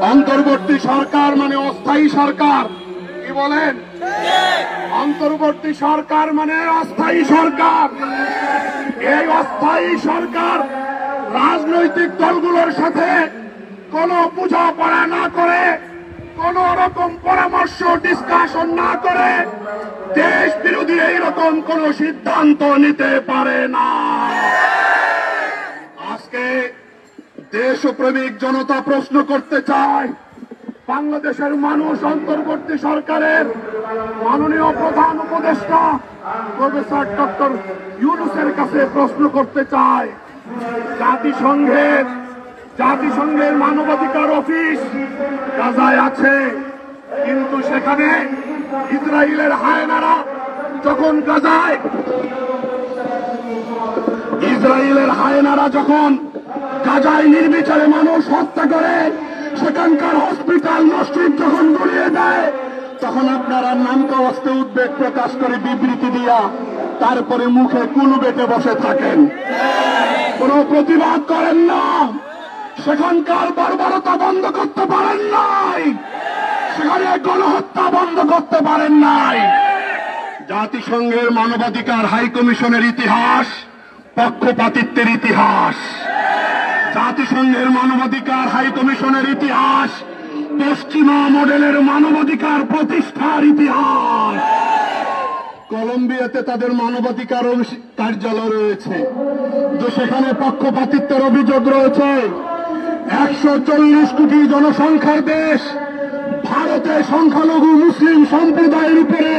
অন্তর্বর্তী সরকার মানে অস্থায়ী সরকার, কি বলেন? অন্তর্বর্তী সরকার মানে অস্থায়ী সরকার। এই অস্থায়ী সরকার রাজনৈতিক দলগুলোর সাথে কোনো বোঝাপড়া না করে, কোন রকম পরামর্শ ডিসকাশন না করে দেশ বিরোধী এইরকম কোন সিদ্ধান্ত নিতে পারে না। আজকে দেশপ্রেমিক জনতা প্রশ্ন করতে চায়, বাংলাদেশের মানুষ অন্তর্বর্তী সরকারের মাননীয় প্রধান উপদেষ্টা প্রফেসর ডক্টর ইউনূসের কাছে প্রশ্ন করতে চায়, জাতিসংঘের মানবাধিকার অফিস গাজায় আছে, কিন্তু সেখানে ইসরায়েলের হায়নারা যখন গাজায় নির্বিচারে মানুষ হত্যা করে, সেখানকার হসপিটাল মসজিদ যখন গুলিয়ে দেয়, তখন আপনারা নামকা অস্তে উদ্বেগ প্রকাশ করে বিবৃতি দিয়া তারপরে মুখে কুলু বেটে বসে থাকেন, কোন প্রতিবাদ করেন না। সেখানকার বর্বরতা বন্ধ করতে পারেন নাই, সেখানে গণহত্যা বন্ধ করতে পারেন নাই। জাতিসংঘের মানবাধিকার হাই কমিশনের ইতিহাস পক্ষপাতিত্বের ইতিহাস। জাতিসংঘের মানবাধিকার হাই কমিশনের ইতিহাস পশ্চিমা মডেলের মানবাধিকার প্রতিষ্ঠার ইতিহাস। কলম্বিয়াতে তাদের মানবাধিকার কার্যালয় রয়েছে, যে সেখানে পক্ষপাতিত্বের অভিযোগ রয়েছে। 140 কোটি জনসংখ্যার দেশ ভারতে সংখ্যালঘু মুসলিম সম্প্রদায়ের উপরে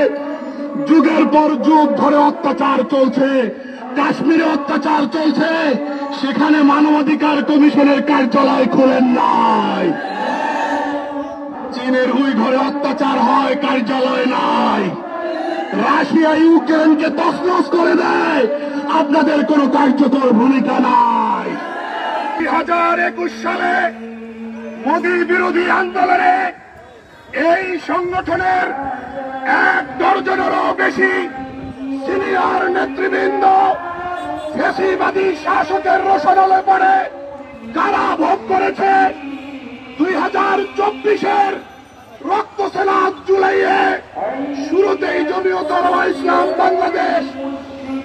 যুগের পর যুগ ধরে অত্যাচার চলছে, কাশ্মীরে অত্যাচার চলছে, সেখানে মানবাধিকার কমিশনের কার্যালয় খোলেন নাই। চীনের উইঘুরে অত্যাচার হয়, কার্যালয় নাই। রাশিয়া ইউক্রেনকে তছনছ করে দেয়, আপনাদের কোনো কার্যকর ভূমিকা নাই। 2021 সালে মোদী বিরোধী আন্দোলনে এই সংগঠনের 1 ডজনেরও বেশি সিনিয়র নেতৃবৃন্দ ফ্যাসিবাদী শাসকের রোষানলে পড়ে কারাভোগ করেছে। 2024-এর রক্তসেনা জুলাইয়ে শুরুতেই জমিয়ত উলামা ইসলাম বাংলাদেশ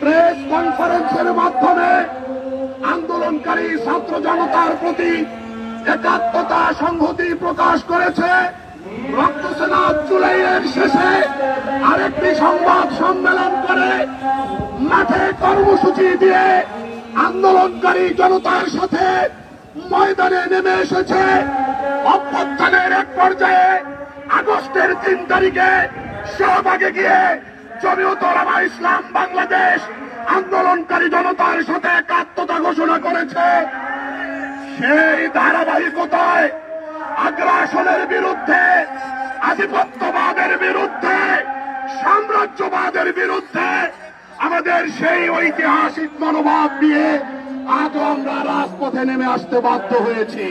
প্রেস কনফারেন্সের মাধ্যমে আন্দোলনকারী ছাত্র জনতার প্রতি একাত্মতা সংহতি প্রকাশ করেছে। রক্তসেনা জুলাইয়ের শেষে আরেকটি সংবাদ সম্মেলন করে মাঠে কর্মসূচি দিয়ে আন্দোলনকারী জনতার সাথে ময়দানে নেমে এসেছে। অভ্যুত্থানের এক পর্যায়ে আগস্টের 3 তারিখে শাহবাগে গিয়ে জমিয়ত উলামা ইসলাম বাংলাদেশ আন্দোলনকারী জনতার সাথে একাত্মতা ঘোষণা করেছে। সেই ধারাবাহিকতায় আগ্রাসনের বিরুদ্ধে, আধিপত্যবাদের বিরুদ্ধে, সাম্রাজ্যবাদের বিরুদ্ধে আমাদের সেই ঐতিহাসিক মনোভাব নিয়ে আজও আমরা রাজপথে নেমে আসতে বাধ্য হয়েছি।